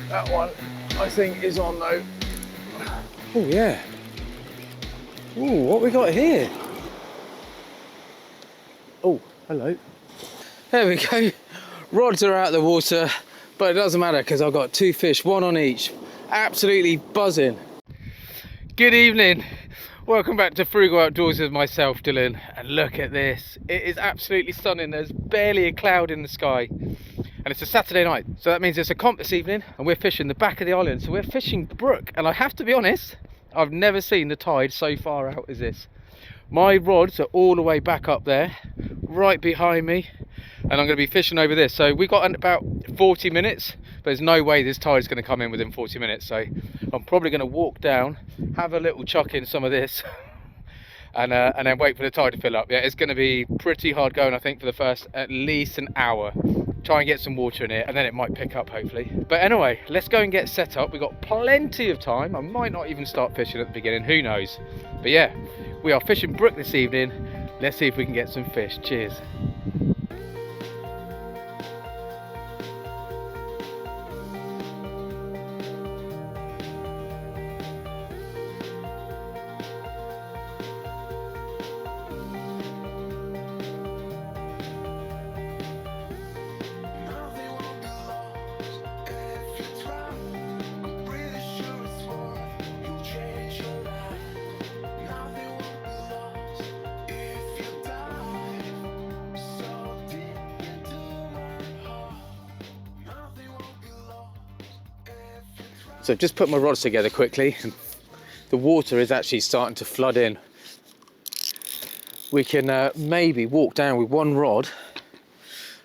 That one, I think, is on though. Oh yeah. Oh, what we got here? Oh, hello. There we go. Rods are out of the water, but it doesn't matter because I've got 2 fish, 1 on each. Absolutely buzzing. Good evening. Welcome back to Frugal Outdoors with myself, Dylan. And look at this. It is absolutely stunning. There's barely a cloud in the sky. And it's a Saturday night. So that means it's a comp this evening and we're fishing the back of the island. So we're fishing Brook. And I have to be honest, I've never seen the tide so far out as this. My rods are all the way back up there, right behind me. And I'm going to be fishing over this. So we've got about 40 minutes. But there's no way this tide is going to come in within 40 minutes. So I'm probably going to walk down, have a little chuck in some of this. And then wait for the tide to fill up. Yeah, it's going to be pretty hard going, I think, for the first at least an hour. Try and get some water in it, and then it might pick up, hopefully. But anyway, let's go and get set up. We've got plenty of time. I might not even start fishing at the beginning, who knows. But yeah, we are fishing Brook this evening. Let's see if we can get some fish. Cheers. So I've just put my rods together quickly, and the water is actually starting to flood in. We can maybe walk down with one rod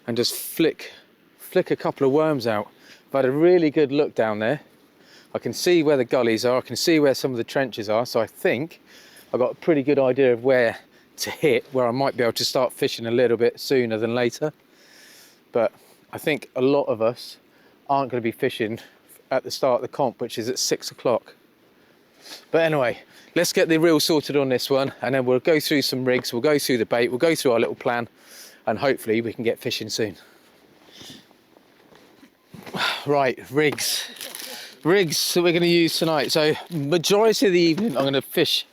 and just flick a couple of worms out. I've had a really good look down there. I can see where the gullies are, I can see where some of the trenches are, so I think I've got a pretty good idea of where to hit, where I might be able to start fishing a little bit sooner than later. But I think a lot of us aren't going to be fishing at the start of the comp, which is at 6 o'clock. But anyway, let's get the reel sorted on this one, and then we'll go through some rigs, we'll go through the bait, we'll go through our little plan, and hopefully we can get fishing soon. Right, rigs that we're going to use tonight. So majority of the evening I'm going to fish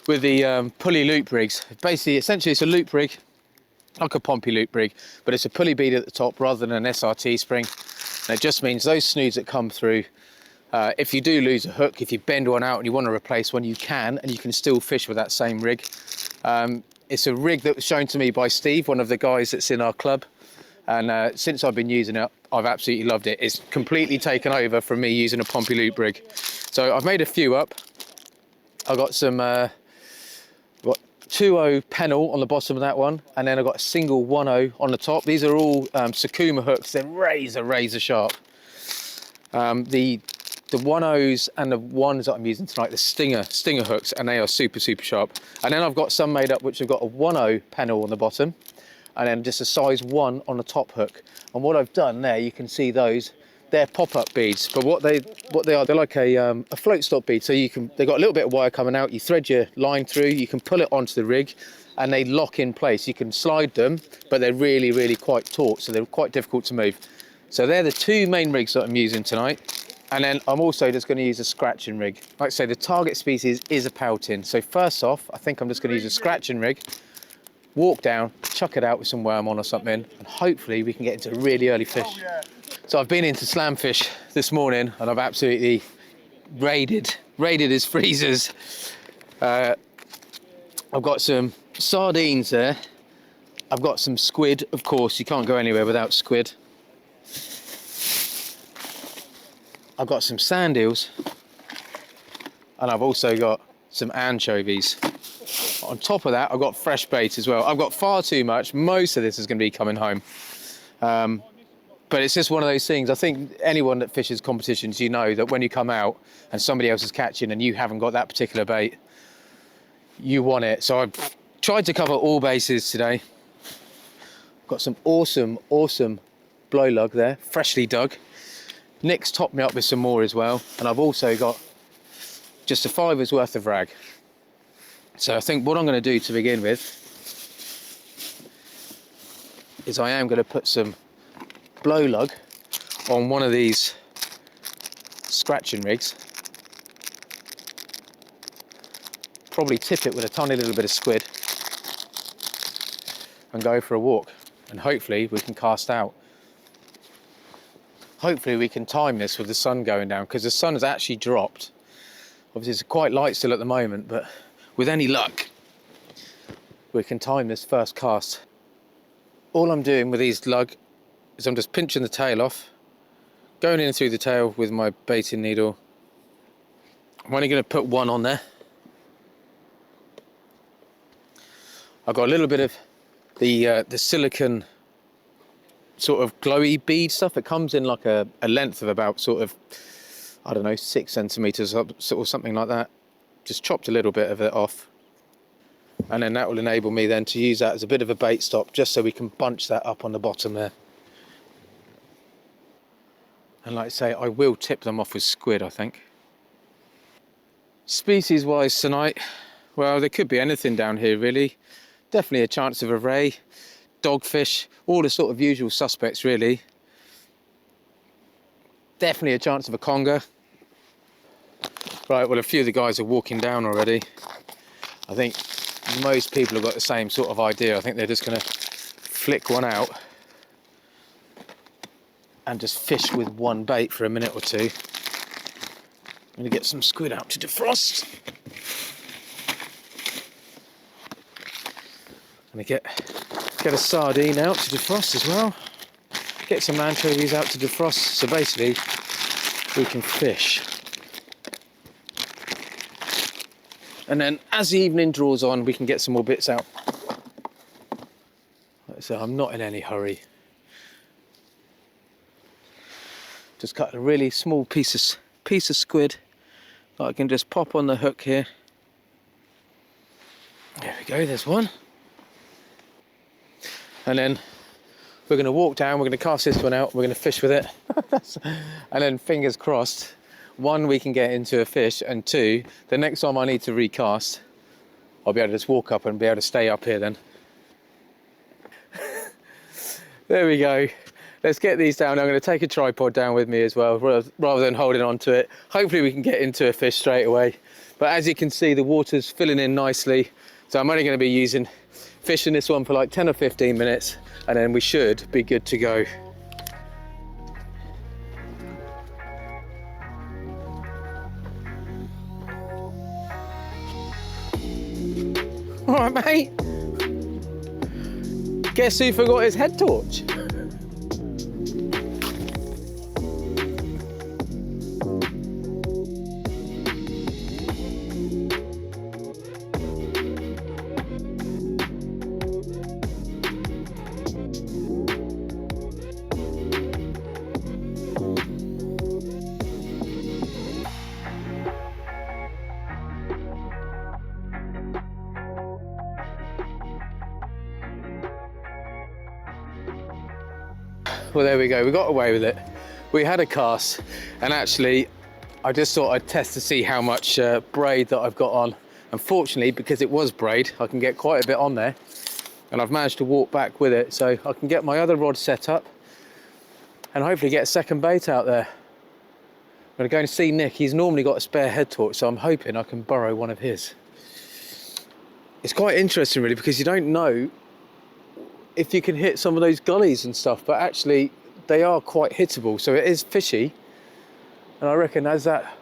with the pulley loop rigs. Basically, essentially it's a loop rig, like a pompey loop rig, but it's a pulley bead at the top rather than an SRT spring. And it just means those snoods that come through, if you do lose a hook, if you bend one out and you want to replace one, you can, and you can still fish with that same rig. It's a rig that was shown to me by Steve, one of the guys that's in our club. And since I've been using it, I've absolutely loved it. It's completely taken over from me using a pompey loop rig. So I've made a few up. I've got some 2.0 pennel on the bottom of that one, and then I've got a single 1.0 on the top. These are all Sakuma hooks. They're razor sharp. The 1.0s and the ones that I'm using tonight, the stinger hooks, and they are super sharp. And then I've got some made up which have got a 1.0 pennel on the bottom, and then just a size 1 on the top hook. And what I've done there, you can see those, they're pop-up beads, but what they are, they're like a float stop bead. So they've got a little bit of wire coming out, you thread your line through, you can pull it onto the rig, and they lock in place. You can slide them, but they're really quite taut, so they're quite difficult to move. So they're the 2 main rigs that I'm using tonight. And then I'm also just going to use a scratching rig. Like I say, the target species is a pouting. So first off, I think I'm just going to use a scratching rig, walk down, chuck it out with some worm on or something, and hopefully we can get into a really early fish. Oh, yeah. So I've been into Slamfish this morning, and I've absolutely raided his freezers. I've got some sardines there. I've got some squid, of course, you can't go anywhere without squid. I've got some sand eels, and I've also got some anchovies. On top of that, I've got fresh bait as well. I've got far too much. Most of this is going to be coming home. But it's just one of those things. I think anyone that fishes competitions, you know that when you come out and somebody else is catching and you haven't got that particular bait, you want it. So I've tried to cover all bases today. Got some awesome blow lug there, freshly dug. Nick's topped me up with some more as well. And I've also got just a $5's worth of rag. So I think what I'm going to do to begin with is I am going to put some blow lug on one of these scratching rigs. Probably tip it with a tiny little bit of squid and go for a walk, and hopefully we can cast out. Hopefully we can time this with the sun going down, because the sun has actually dropped. Obviously it's quite light still at the moment, but with any luck we can time this first cast. All I'm doing with these lug is I'm just pinching the tail off, going in through the tail with my baiting needle. I'm only going to put one on there. I've got a little bit of the silicone sort of glowy bead stuff. It comes in like a length of about sort of, I don't know, 6 centimeters up, or something like that. Just chopped a little bit of it off, and then that will enable me then to use that as a bit of a bait stop, just so we can bunch that up on the bottom there. And like I say, I will tip them off with squid, I think. Species wise tonight, well, there could be anything down here really. Definitely a chance of a ray, dogfish, all the sort of usual suspects really. Definitely a chance of a conger. Right, well, a few of the guys are walking down already. I think most people have got the same sort of idea. I think they're just going to flick one out and just fish with one bait for a minute or two. I'm going to get some squid out to defrost. I'm going to get a sardine out to defrost as well. Get some anchovies out to defrost, so basically we can fish. And then as the evening draws on, we can get some more bits out. So I'm not in any hurry. Just cut a really small piece of squid that I can just pop on the hook here. There we go, there's one. And then we're going to walk down, we're going to cast this one out, we're going to fish with it. And then fingers crossed, one, we can get into a fish, and two, the next time I need to recast, I'll be able to just walk up and be able to stay up here then. There we go. Let's get these down. I'm going to take a tripod down with me as well, rather than holding on to it. Hopefully we can get into a fish straight away. But as you can see, the water's filling in nicely. So I'm only going to be fishing this one for like 10 or 15 minutes, and then we should be good to go. All right, mate. Guess who forgot his head torch? Well, there we go, we got away with it. We had a cast, and actually I just thought I'd test to see how much braid that I've got on. Unfortunately, because it was braid, I can get quite a bit on there, and I've managed to walk back with it, so I can get my other rod set up and hopefully get a second bait out there. I'm going to go and see Nick. He's normally got a spare head torch, so I'm hoping I can borrow one of his. It's quite interesting really, because you don't know if you can hit some of those gullies and stuff, but actually they are quite hittable, so it is fishy. And I reckon as that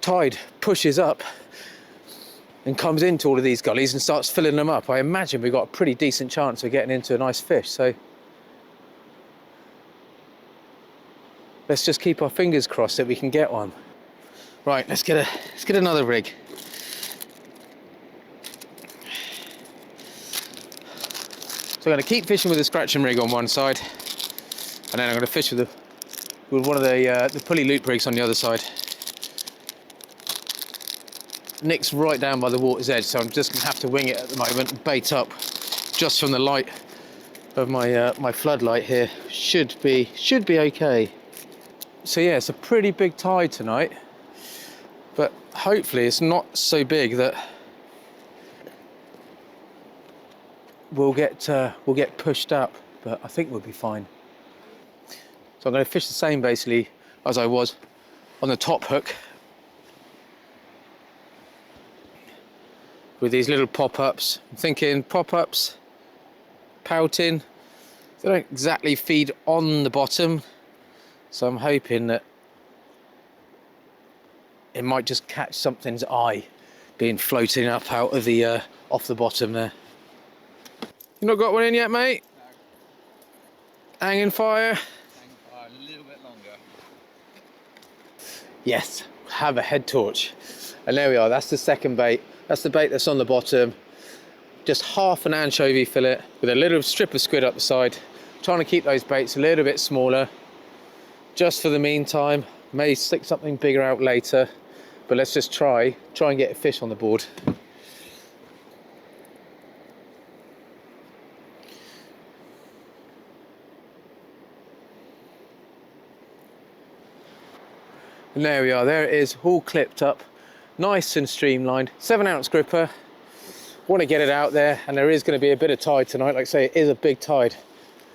tide pushes up and comes into all of these gullies and starts filling them up, I imagine we've got a pretty decent chance of getting into a nice fish. So let's just keep our fingers crossed that we can get one. Right, let's get another rig. So I'm going to keep fishing with the scratching rig on one side, and then I'm going to fish with one of the pulley loop rigs on the other side. Nick's right down by the water's edge, so I'm just going to have to wing it at the moment and bait up just from the light of my floodlight here. Should be okay. So yeah, it's a pretty big tide tonight, but hopefully it's not so big that we'll get pushed up, but I think we'll be fine. So I'm going to fish the same basically as I was on the top hook with these little pop-ups. I'm thinking pop-ups, pouting. They don't exactly feed on the bottom, so I'm hoping that it might just catch something's eye being floating up out of the off the bottom there. You not got one in yet, mate? No. Hanging fire? Hanging fire a little bit longer. Yes, have a head torch. And there we are, that's the second bait. That's the bait that's on the bottom. Just half an anchovy fillet with a little strip of squid up the side. Trying to keep those baits a little bit smaller, just for the meantime. May stick something bigger out later, but let's just try and get a fish on the board. And there we are, there it is, all clipped up, nice and streamlined. 7-ounce gripper. Want to get it out there, and there is going to be a bit of tide tonight. Like I say, it is a big tide.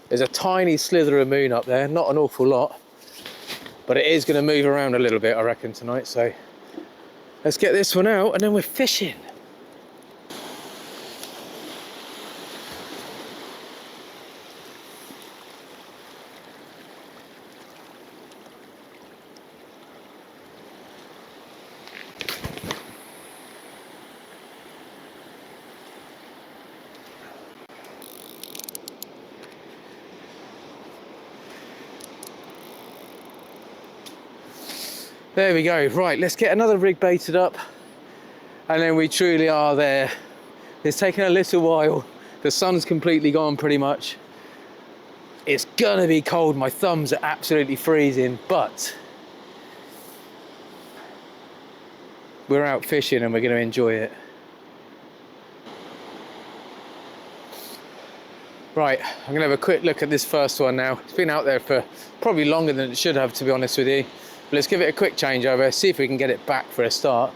There's a tiny slither of moon up there, not an awful lot, but it is going to move around a little bit, I reckon, tonight. So let's get this one out and then we're fishing. There we go. Right, let's get another rig baited up and then we truly are there. It's taken a little while. The sun's completely gone pretty much. It's gonna be cold. My thumbs are absolutely freezing, but we're out fishing and we're gonna enjoy it. Right, I'm gonna have a quick look at this first one now. It's been out there for probably longer than it should have, to be honest with you. But let's give it a quick changeover, see if we can get it back for a start.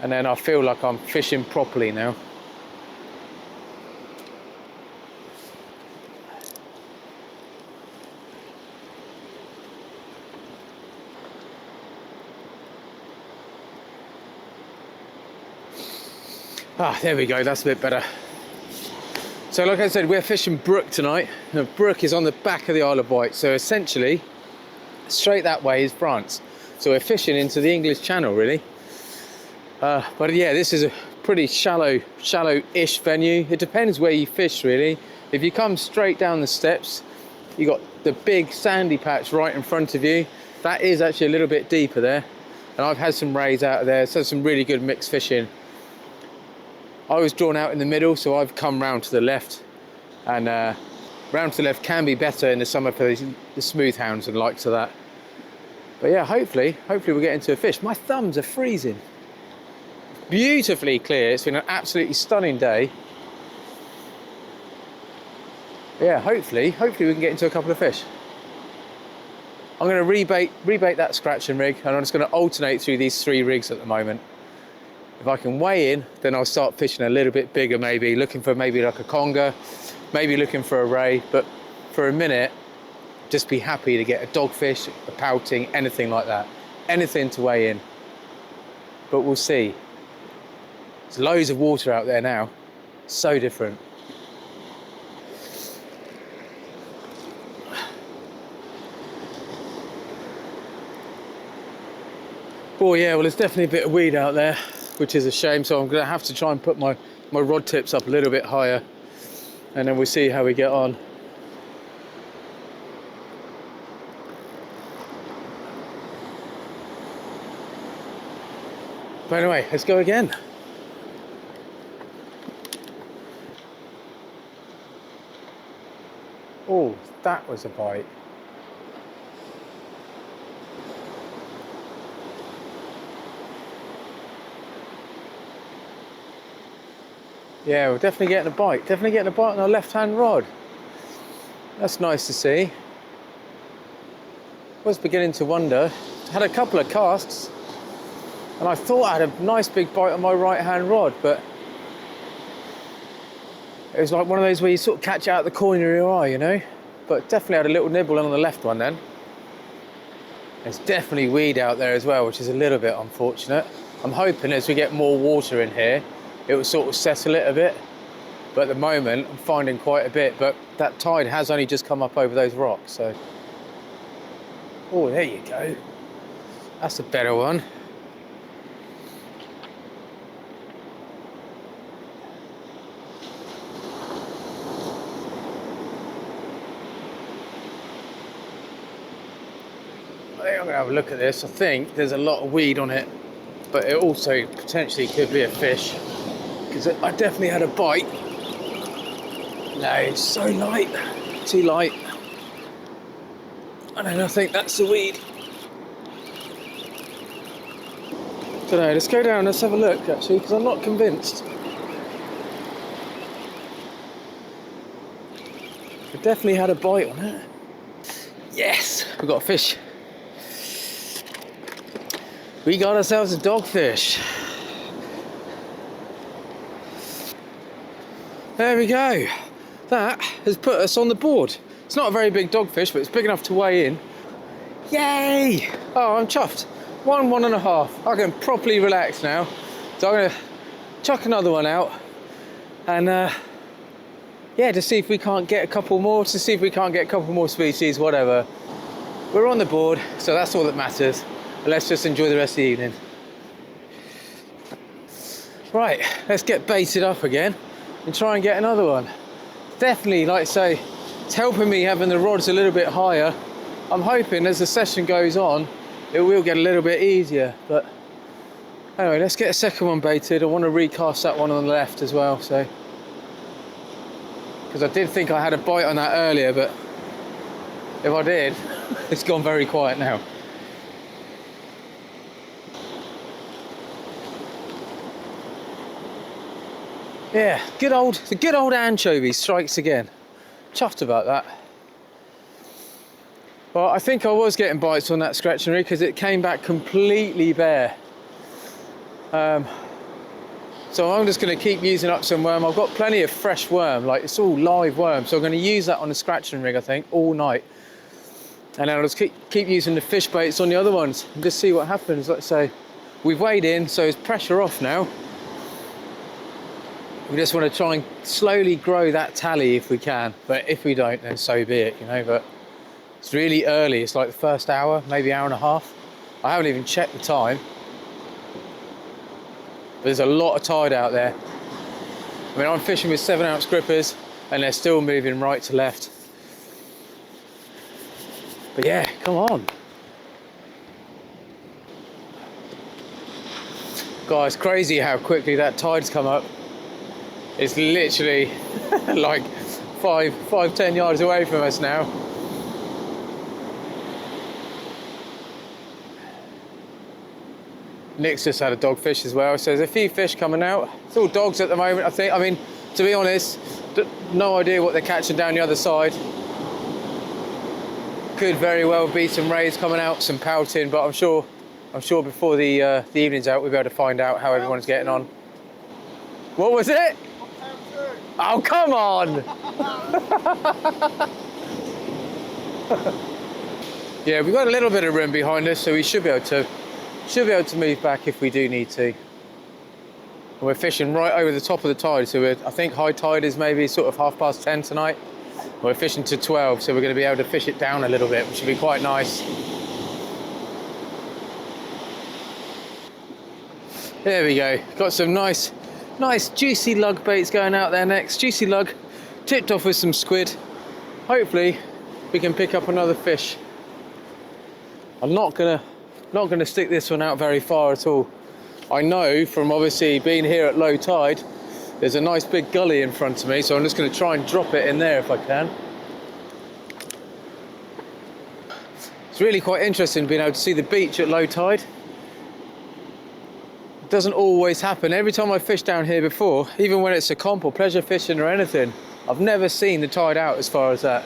And then I feel like I'm fishing properly now. Ah, there we go, that's a bit better. So like I said, we're fishing Brook tonight. Now, Brook is on the back of the Isle of Wight, so essentially, straight that way is France. So we're fishing into the English Channel, really. But yeah, this is a pretty shallow-ish venue. It depends where you fish, really. If you come straight down the steps, you got the big sandy patch right in front of you. That is actually a little bit deeper there. And I've had some rays out of there, so some really good mixed fishing. I was drawn out in the middle, so I've come round to the left. And round to the left can be better in the summer for the smooth hounds and likes of that. But yeah, hopefully we'll get into a fish. My thumbs are freezing. Beautifully clear. It's been an absolutely stunning day. Yeah, hopefully we can get into a couple of fish. I'm going to rebait that scratch and rig, and I'm just going to alternate through these 3 rigs at the moment. If I can weigh in, then I'll start fishing a little bit bigger, maybe looking for maybe like a conger, maybe looking for a ray. But for a minute, just be happy to get a dogfish, a pouting, anything like that. Anything to weigh in. But we'll see. There's loads of water out there now. So different. Oh yeah, well there's definitely a bit of weed out there, which is a shame. So I'm going to have to try and put my rod tips up a little bit higher. And then we'll see how we get on. But anyway, let's go again. Oh, that was a bite. Yeah, we're definitely getting a bite. Definitely getting a bite on our left-hand rod. That's nice to see. Was beginning to wonder. Had a couple of casts, and I thought I had a nice big bite on my right-hand rod, but it was like one of those where you sort of catch it out the corner of your eye, you know? But definitely had a little nibble on the left one then. There's definitely weed out there as well, which is a little bit unfortunate. I'm hoping as we get more water in here, it will sort of settle it a bit. But at the moment, I'm finding quite a bit, but that tide has only just come up over those rocks, so. Oh, there you go. That's a better one. I think I'm gonna have a look at this. I think there's a lot of weed on it, but it also potentially could be a fish, because I definitely had a bite. No, it's so light, too light. And then I think that's the weed. Don't know, let's go down, let's have a look actually, because I'm not convinced. I definitely had a bite on it. Yes, we've got a fish. We got ourselves a dogfish. There we go. That has put us on the board. It's not a very big dogfish, but it's big enough to weigh in. Yay! Oh, I'm chuffed. 1.5. I can properly relax now. So I'm gonna chuck another one out and yeah, to see if we can't get a couple more, species, whatever. We're on the board, so that's all that matters. But let's just enjoy the rest of the evening. Right, let's get baited up again and try and get another one. Definitely, like I say, it's helping me having the rods a little bit higher. I'm hoping as the session goes on, it will get a little bit easier. But anyway, let's get a second one baited. I want to recast that one on the left as well, so. Because I did think I had a bite on that earlier, but if I did, it's gone very quiet now. Yeah, the good old anchovy strikes again. Chuffed about that. Well, I think I was getting bites on that scratching rig because it came back completely bare. So I'm just going to keep using up some worm. I've got plenty of fresh worm, like it's all live worm. So I'm going to use that on the scratching rig, I think, all night. And then I'll just keep using the fish baits on the other ones and just see what happens. Let's say we've weighed in, so it's pressure off now. We just want to try and slowly grow that tally if we can, but if we don't, then so be it, you know. But it's really early. It's like the first hour, maybe hour and a half. I haven't even checked the time. But there's a lot of tide out there. I mean, I'm fishing with 7-ounce grippers and they're still moving right to left. But yeah, come on. Guys, crazy how quickly that tide's come up. It's literally like 5-10 yards away from us now. Nick's just had a dogfish as well, so there's a few fish coming out. It's all dogs at the moment, I think. I mean, to be honest, no idea what they're catching down the other side. Could very well be some rays coming out, some pouting, but I'm sure before the evening's out, we'll be able to find out how everyone's getting on. What was it? Oh, come on! Yeah, we've got a little bit of room behind us, so we should be able to move back if we do need to. And we're fishing right over the top of the tide, so I think high tide is maybe sort of 10:30 tonight. We're fishing to 12, so we're going to be able to fish it down a little bit, which should be quite nice. There we go. Got some nice juicy lug baits going out there next. Juicy lug, tipped off with some squid. Hopefully we can pick up another fish. I'm not gonna stick this one out very far at all. I know from obviously being here at low tide, there's a nice big gully in front of me, so I'm just gonna try and drop it in there if I can. It's really quite interesting being able to see the beach at low tide. Doesn't always happen. Every time I've fished down here before, even when it's a comp or pleasure fishing or anything, I've never seen the tide out as far as that.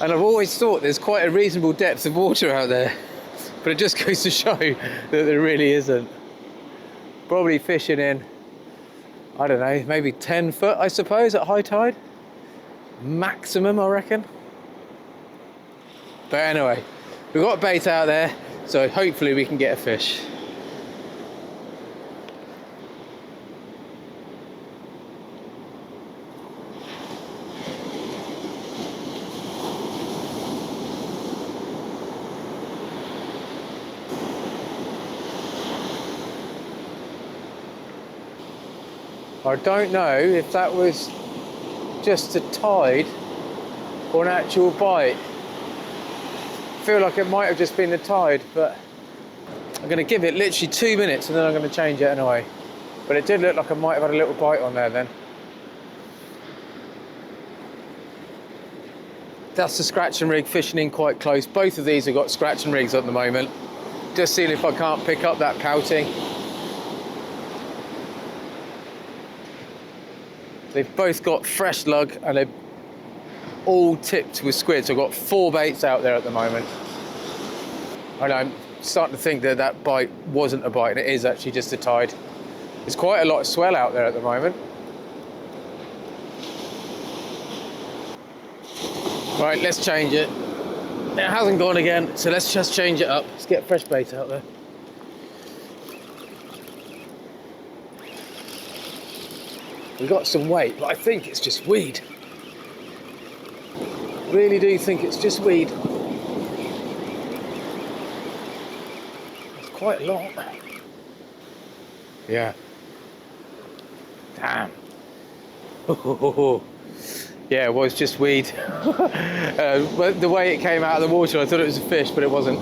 And I've always thought there's quite a reasonable depth of water out there, but it just goes to show that there really isn't. Probably fishing in, I don't know, maybe 10 foot, I suppose, at high tide. Maximum, I reckon. But anyway, we've got bait out there, so hopefully we can get a fish. I don't know if that was just a tide or an actual bite. I feel like it might have just been the tide, but I'm going to give it literally 2 minutes and then I'm going to change it anyway. But it did look like I might have had a little bite on there then. That's the scratch and rig fishing in quite close. Both of these have got scratch and rigs at the moment. Just seeing if I can't pick up that pouting. They've both got fresh lug and they're all tipped with squid. So I've got 4 baits out there at the moment. And I'm starting to think that that bite wasn't a bite and it is actually just a tide. There's quite a lot of swell out there at the moment. Right, let's change it. It hasn't gone again, so let's just change it up. Let's get fresh bait out there. We've got some weight, but I think it's just weed. Really do think it's just weed. It's quite a lot. Yeah. Damn. Yeah, it was just weed. But the way it came out of the water, I thought it was a fish, but it wasn't.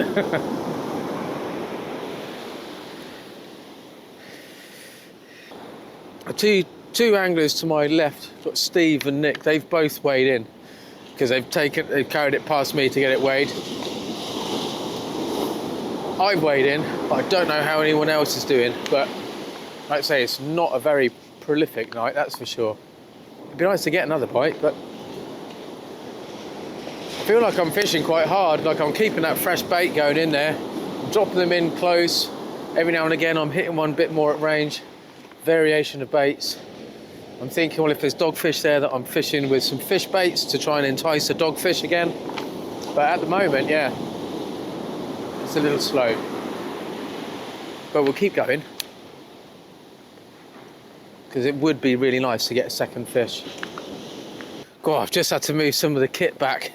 Two anglers to my left, got Steve and Nick. They've both weighed in because they've carried it past me to get it weighed. I've weighed in. I don't know how anyone else is doing, but like I say, it's not a very prolific night, that's for sure. It'd be nice to get another bite, but I feel like I'm fishing quite hard, like I'm keeping that fresh bait going in there, I'm dropping them in close. Every now and again I'm hitting one bit more at range, variation of baits. I'm thinking, well, if there's dogfish there, that I'm fishing with some fish baits to try and entice a dogfish again. But at the moment, yeah, it's a little slow. But we'll keep going, because it would be really nice to get a second fish. God, I've just had to move some of the kit back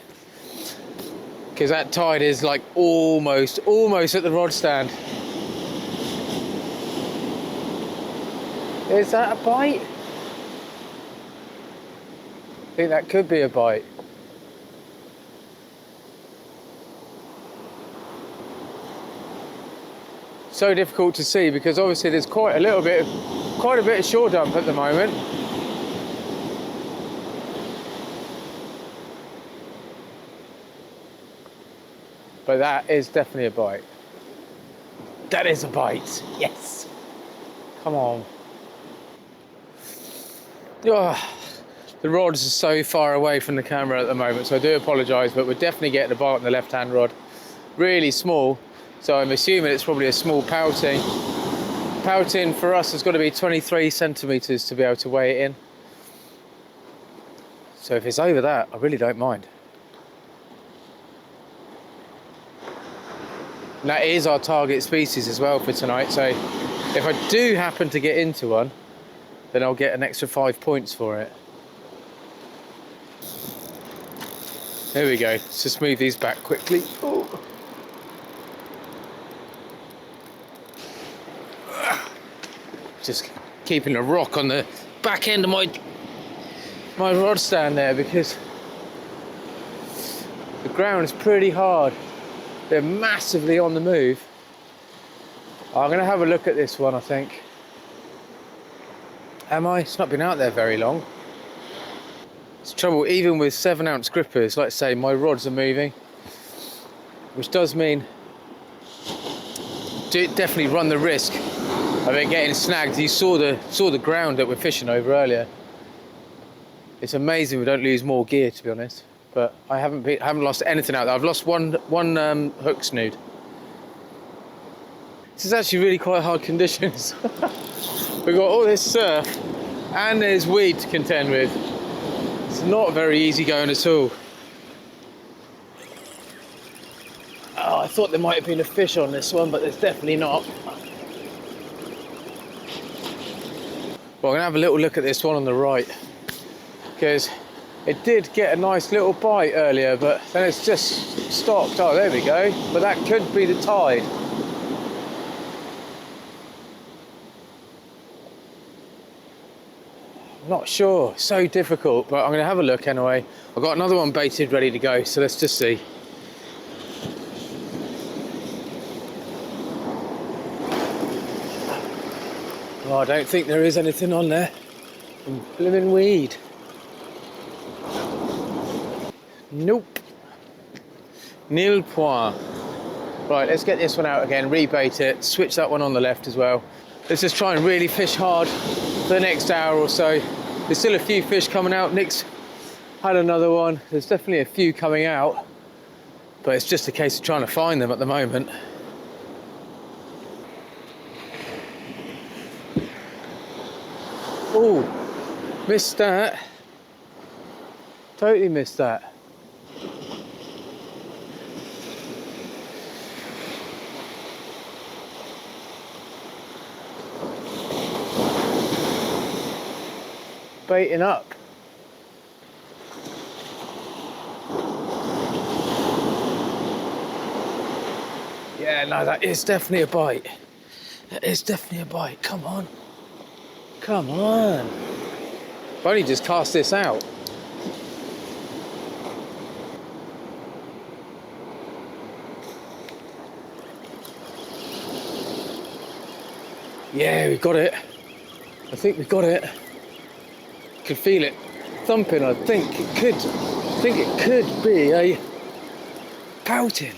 because that tide is like almost at the rod stand. Is that a bite? I think that could be a bite. So difficult to see because obviously there's quite a bit of shore dump at the moment. But that is definitely a bite. That is a bite. Yes. Come on. Oh, the rods are so far away from the camera at the moment, so I do apologise, but we're definitely getting a bite on the left-hand rod. Really small, so I'm assuming it's probably a small pouting. Pouting for us has got to be 23 centimetres to be able to weigh it in. So if it's over that, I really don't mind. And that is our target species as well for tonight, so if I do happen to get into one, then I'll get an extra 5 points for it. There we go. Let's just move these back quickly. Ooh. Just keeping a rock on the back end of my rod stand there because the ground is pretty hard. They're massively on the move. I'm going to have a look at this one, I think. Am I? It's not been out there very long. It's trouble, even with 7-ounce grippers, like I say, my rods are moving, which does mean definitely run the risk of it getting snagged. You saw the ground that we're fishing over earlier. It's amazing we don't lose more gear, to be honest. But I haven't lost anything out there. I've lost one hook snood. This is actually really quite hard conditions. We've got all this surf and there's weed to contend with. It's not very easy going at all. Oh, I thought thought there might have been a fish on this one, but there's definitely not. Well, I'm gonna have a little look at this one on the right, because it did get a nice little bite earlier, but then it's just stopped. Oh, there we go. But that could be the tide. I'm not sure, so difficult, but I'm gonna have a look anyway. I've got another one baited ready to go, so let's just see. Oh, I don't think there is anything on there. Blooming weed. Nope. Nil point. Right, let's get this one out again, rebait it, switch that one on the left as well. Let's just try and really fish hard for the next hour or so. There's still a few fish coming out. Nick's had another one. There's definitely a few coming out, but it's just a case of trying to find them at the moment. Oh, missed that. Totally missed that. Baiting up. Yeah, no, that is definitely a bite. That is definitely a bite. Come on. Come on. I've only just cast this out. Yeah, we've got it. I think we've got it. Can feel it thumping. I think it could be a pouting.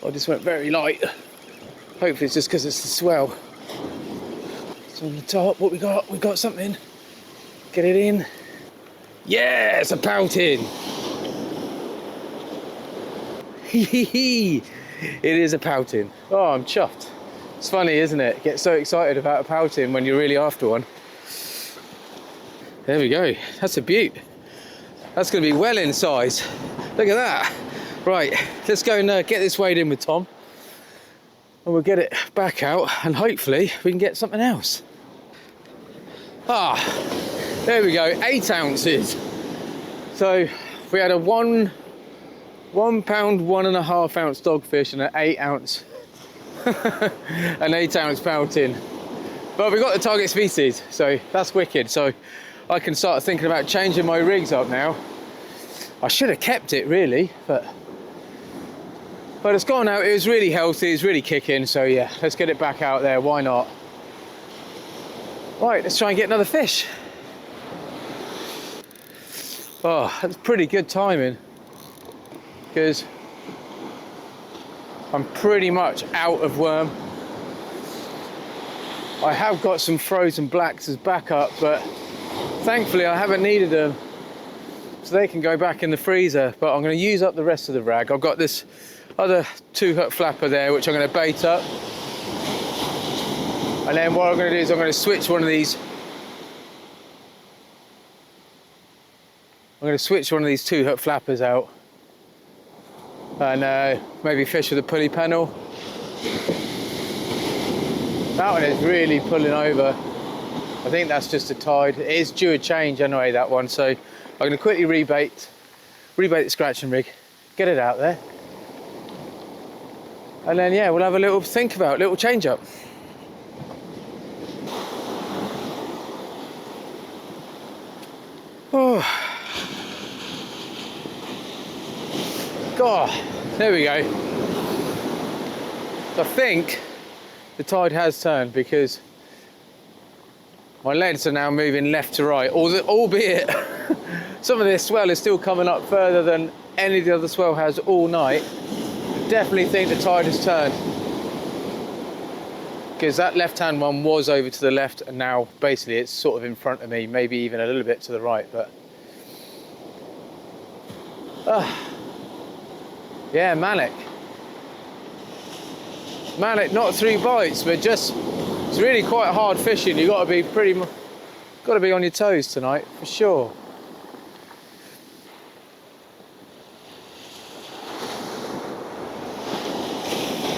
I just went very light. Hopefully it's just because it's the swell. It's on the top. What we got? We got something. Get it in. Yeah, it's a pouting. It is a pouting. Oh, I'm chuffed. It's funny, isn't it? Get so excited about a pouting when you're really after one. There we go. That's a beaut. That's going to be well in size. Look at that. Right, let's go and get this weighed in with Tom, and we'll get it back out, and hopefully we can get something else. Ah, there we go. 8 ounces. So we had a one pound, 1.5 ounce dogfish and an 8 ounce, an 8 ounce pouting. But we got the target species, so that's wicked. So I can start thinking about changing my rigs up now. I should have kept it really, but it's gone out. It was really healthy, it's really kicking, so yeah, let's get it back out there, why not? Right, let's try and get another fish. Oh, that's pretty good timing, because I'm pretty much out of worm. I have got some frozen blacks as backup, but thankfully I haven't needed them, so they can go back in the freezer. But I'm going to use up the rest of the rag. I've got this other 2-hook flapper there, which I'm going to bait up. And then what I'm going to do is I'm going to switch one of these. I'm going to switch one of these 2-hook flappers out, and maybe fish with a pulley pennel. That one is really pulling over. I think that's just a tide. It is due a change anyway, that one. So I'm going to quickly rebait the scratching rig, get it out there, and then yeah, we'll have a little think about, little change up. Oh, God, there we go. I think the tide has turned, because my legs are now moving left to right, albeit some of this swell is still coming up further than any of the other swell has all night. I definitely think the tide has turned, because that left-hand one was over to the left, and now basically it's sort of in front of me, maybe even a little bit to the right. But yeah, manic, not 3 bites, but just, it's really quite hard fishing. You've got to be on your toes tonight for sure.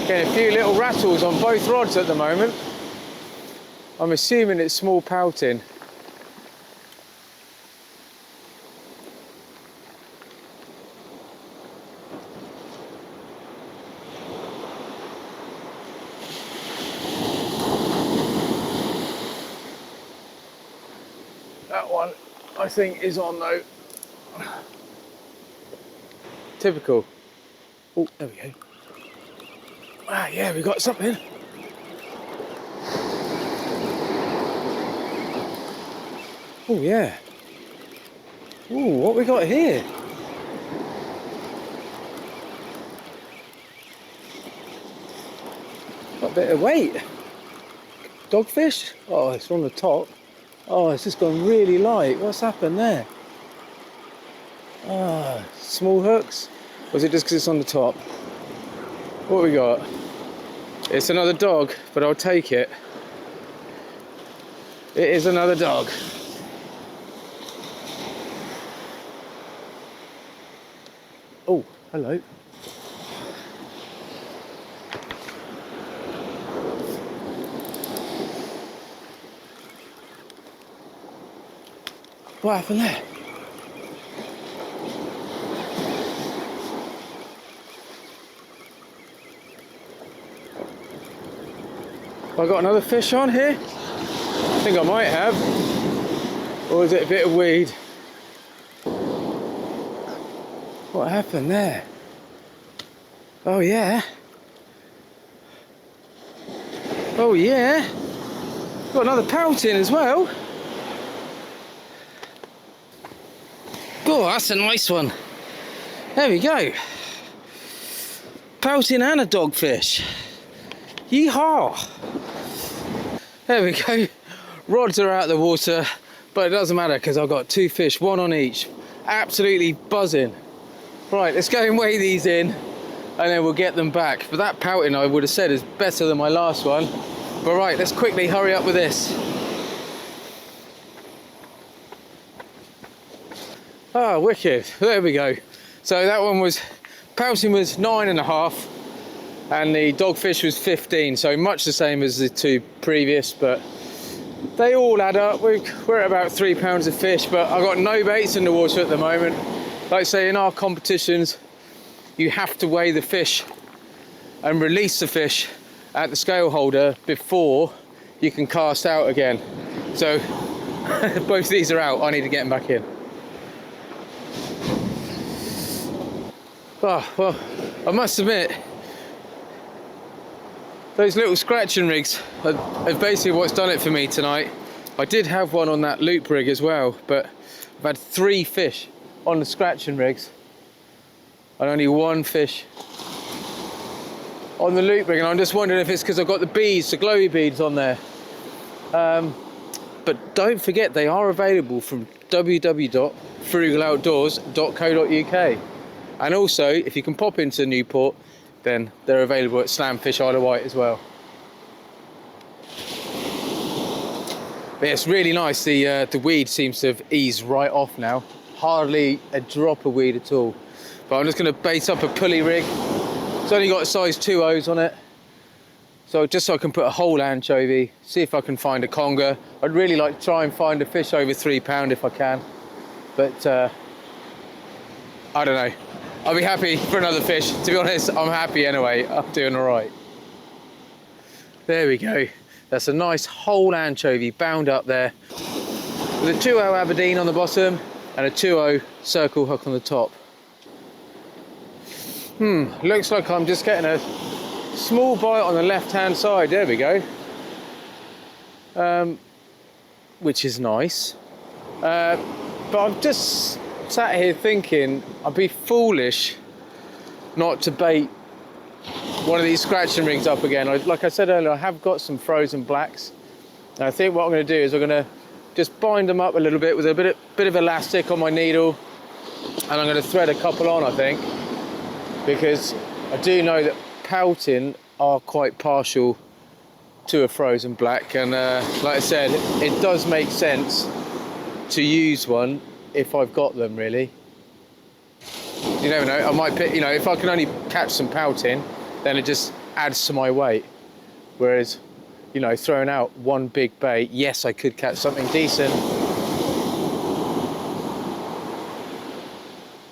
Getting a few little rattles on both rods at the moment. I'm assuming it's small pouting. That one I think is on though. Typical. Oh, there we go. Ah, yeah, we got something. Oh, yeah. Oh, what we got here? Got a bit of weight. Dogfish? Oh, it's on the top. Oh, it's just gone really light. What's happened there? Ah, small hooks? Or is it just because it's on the top? What we got? It's another dog, but I'll take it. It is another dog. Oh, hello. What happened there? Have I got another fish on here? I think I might have. Or is it a bit of weed? What happened there? Oh yeah. Oh yeah. Got another pouting as well. Oh, that's a nice one. There we go. Pouting and a dogfish. Yeehaw. There we go. Rods are out of the water, but it doesn't matter because I've got two fish, one on each. Absolutely buzzing. Right, let's go and weigh these in and then we'll get them back. But that pouting, I would have said, is better than my last one. But right, let's quickly hurry up with this. Ah, wicked. There we go. So that one was, pouting was 9.5 and the dogfish was 15. So much the same as the two previous, but they all add up. We're at about 3 pounds of fish, but I've got no baits in the water at the moment. Like I say, in our competitions, you have to weigh the fish and release the fish at the scale holder before you can cast out again. So both of these are out. I need to get them back in. Oh, well, I must admit, those little scratching rigs are basically what's done it for me tonight. I did have one on that loop rig as well, but I've had 3 fish on the scratching rigs and only 1 fish on the loop rig, and I'm just wondering if it's because I've got the beads, the glowy beads on there. But don't forget, they are available from www.frugal.od.co.uk. And also, if you can pop into Newport, then they're available at SlamfishIOW as well. But yeah, it's really nice. The weed seems to have eased right off now. Hardly a drop of weed at all. But I'm just going to bait up a pulley rig. It's only got a size 2.0s on it. So just so I can put a whole anchovy, see if I can find a conger. I'd really like to try and find a fish over 3 pound if I can. But I don't know. I'll be happy for another fish. To be honest, I'm happy anyway. I'm doing all right. There we go. That's a nice whole anchovy bound up there with a 2.0 Aberdeen on the bottom and a 2.0 circle hook on the top. Looks like I'm just getting a small bite on the left-hand side. There we go. Which is nice. But I've just sat here thinking I'd be foolish not to bait one of these scratching rigs up again. Like I said earlier, I have got some frozen blacks. And I think what I'm going to do is I'm going to just bind them up a little bit with a bit of elastic on my needle, and I'm going to thread a couple on, I think, because I do know that pouting are quite partial to a frozen black, and like I said, it does make sense to use one if I've got them, really. You never know, I might pick, you know, if I can only catch some pouting, then it just adds to my weight. Whereas, you know, throwing out one big bait, yes, I could catch something decent.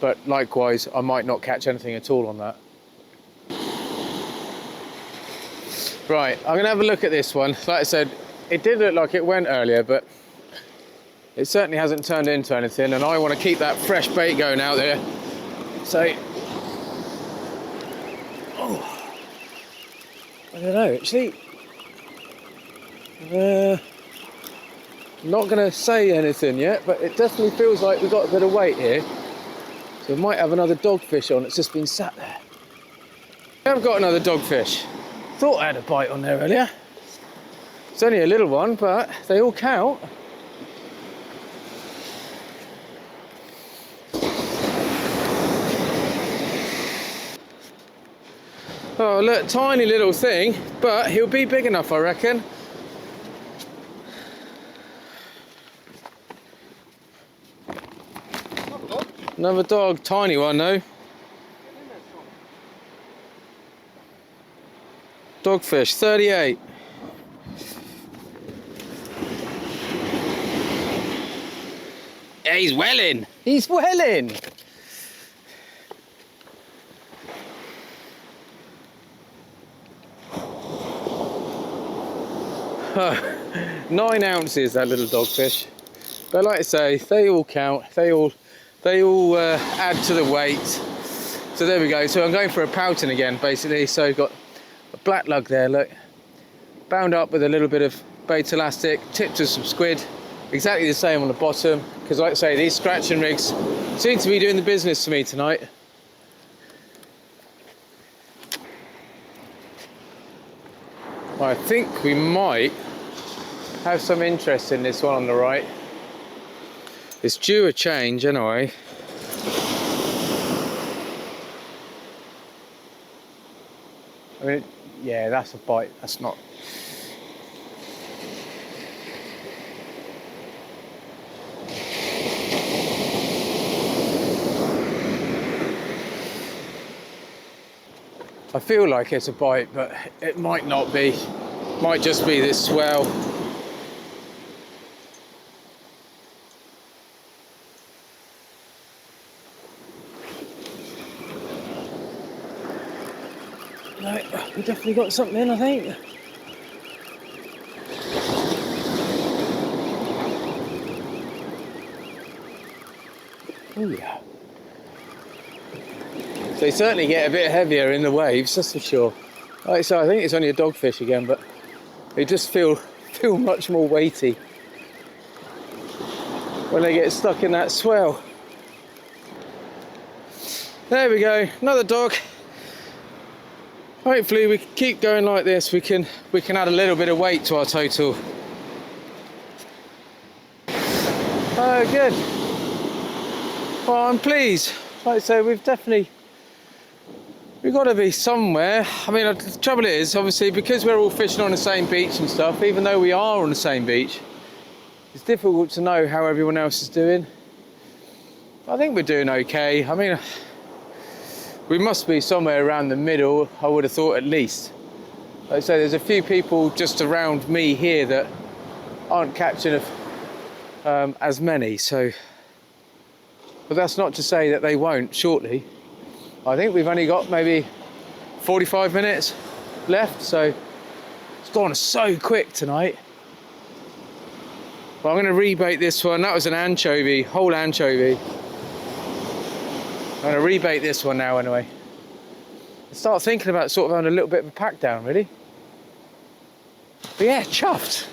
But likewise, I might not catch anything at all on that. Right, I'm gonna have a look at this one. Like I said, it did look like it went earlier, but it certainly hasn't turned into anything, and I want to keep that fresh bait going out there. So, oh, I don't know, actually. I'm not going to say anything yet, but it definitely feels like we've got a bit of weight here. So we might have another dogfish on. It's just been sat there. I've got another dogfish. Thought I had a bite on there earlier. It's only a little one, but they all count. Oh look, tiny little thing, but he'll be big enough, I reckon. Another dog, tiny one though. Dogfish, 38. Yeah, he's welling. He's welling. Oh, 9 ounces, that little dogfish. But like I say, they all count. They all add to the weight. So there we go. So I'm going for a Pouting again, basically. So I've got a black lug there, look. Bound up with a little bit of bait elastic, tipped with some squid. Exactly the same on the bottom. Because like I say, these scratching rigs seem to be doing the business for me tonight. I think we might have some interest in this one on the right. It's due a change anyway. I mean, yeah, that's a bite. That's not. I feel like it's a bite, but it might not be. Might just be this swell. No, we definitely got something in, I think. Oh yeah. They certainly get a bit heavier in the waves, that's for sure. Like I say, I think it's only a dogfish again, but they just feel much more weighty when they get stuck in that swell. There we go, another dog. Hopefully we can keep going like this. We can add a little bit of weight to our total. Oh, good. Well, I'm pleased. Like I say, we've got to be somewhere. I mean, the trouble is, obviously, because we're all fishing on the same beach and stuff, even though we are on the same beach, it's difficult to know how everyone else is doing. I think we're doing okay. I mean, we must be somewhere around the middle, I would have thought, at least. Like I say, there's a few people just around me here that aren't catching as many, so. But that's not to say that they won't shortly. I think we've only got maybe 45 minutes left, so it's gone so quick tonight. But I'm going to rebait this one. That was an anchovy, whole anchovy. I'm going to rebait this one now anyway. Start thinking about sort of having a little bit of a pack down, really. But yeah, chuffed.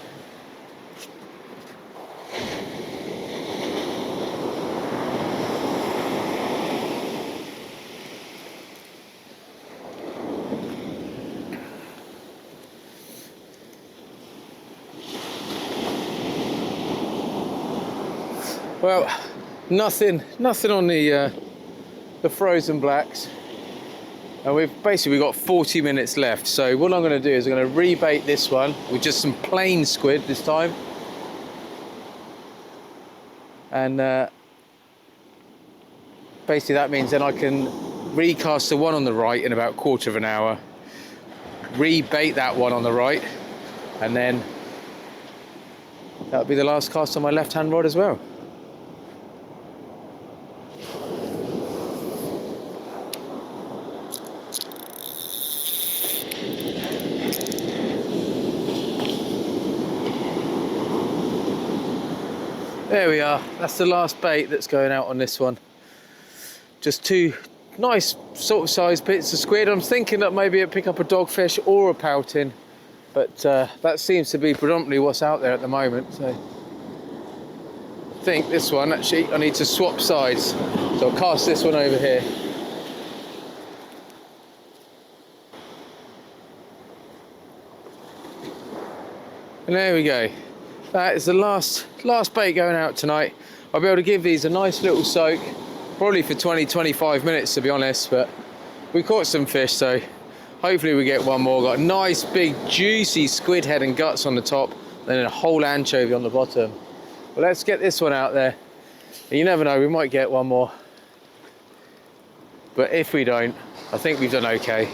Well, nothing on the frozen blacks, and we've got 40 minutes left. So what I'm going to do is I'm going to rebait this one with just some plain squid this time, and basically that means then I can recast the one on the right in about a quarter of an hour, rebait that one on the right, and then that'll be the last cast on my left-hand rod as well. There we are, that's the last bait that's going out on this one. Just two nice sort of sized bits of squid. I'm thinking that maybe it'd pick up a dogfish or a pouting, but that seems to be predominantly what's out there at the moment. So I think this one, actually, I need to swap sides. So I'll cast this one over here. And there we go. That is the last bait going out tonight. I'll be able to give these a nice little soak, probably for 20-25 minutes to be honest, but we caught some fish, so hopefully we get one more. Got a nice big juicy squid head and guts on the top, then a whole anchovy on the bottom. Well, let's get this one out there. You never know, we might get one more. But if we don't, I think we've done okay.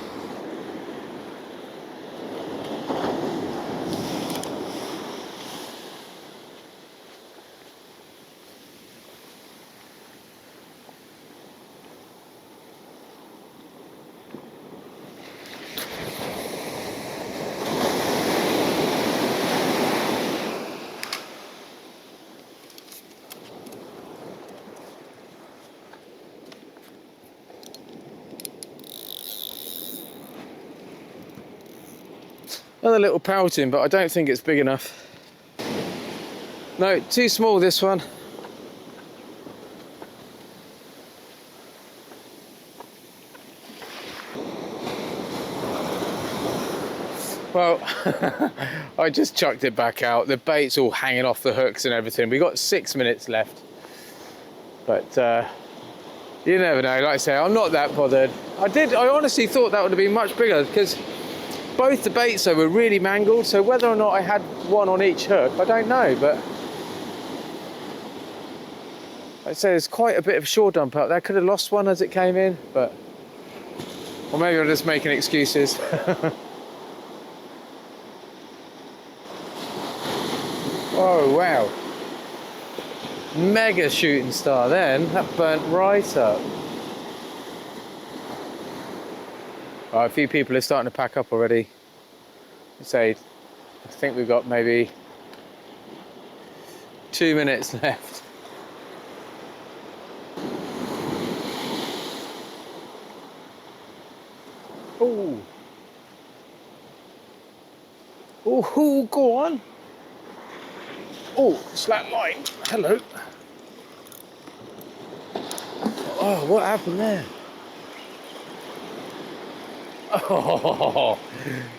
Another little pouting, but I don't think it's big enough. No, too small this one. Well, I just chucked it back out. The bait's all hanging off the hooks and everything. We got 6 minutes left. But you never know, like I say, I'm not that bothered. I honestly thought that would have been much bigger, because both the baits though were really mangled, so whether or not I had one on each hook, I don't know, but I'd say there's quite a bit of shore dump out there. Could have lost one as it came in, but, or maybe I'm just making excuses. Oh wow, mega shooting star then, that burnt right up. Oh, a few people are starting to pack up already. I think we've got maybe 2 minutes left. Oh, oh, go on. Oh, slack line. Hello. Oh, what happened there? Oh,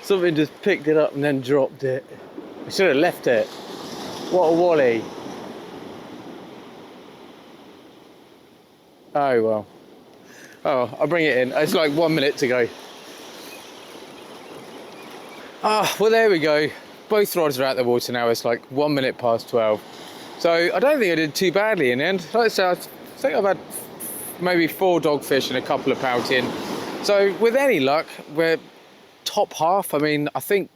something just picked it up and then dropped it. I should have left it. What a wally. Oh well. Oh, I'll bring it in. It's like 1 minute to go. Ah, well there we go. Both rods are out the water now. It's like 1 minute past 12. So I don't think I did too badly in the end. Like I said, I think I've had maybe 4 dogfish and a couple of pouting. So with any luck, we're top half. I mean, I think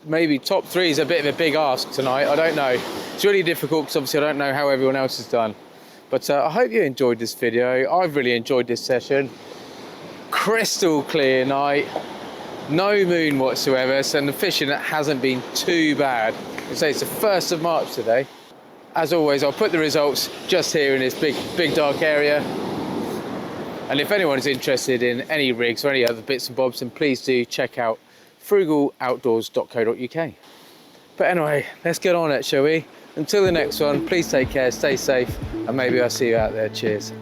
maybe top 3 is a bit of a big ask tonight. I don't know. It's really difficult because obviously I don't know how everyone else has done. But I hope you enjoyed this video. I've really enjoyed this session. Crystal clear night. No moon whatsoever. So the fishing hasn't been too bad. I say it's the 1st of March today. As always, I'll put the results just here in this big dark area. And if anyone is interested in any rigs or any other bits and bobs, then please do check out frugal.od. But anyway, let's get on it, shall we? Until the next one, please take care, stay safe, and maybe I'll see you out there. Cheers.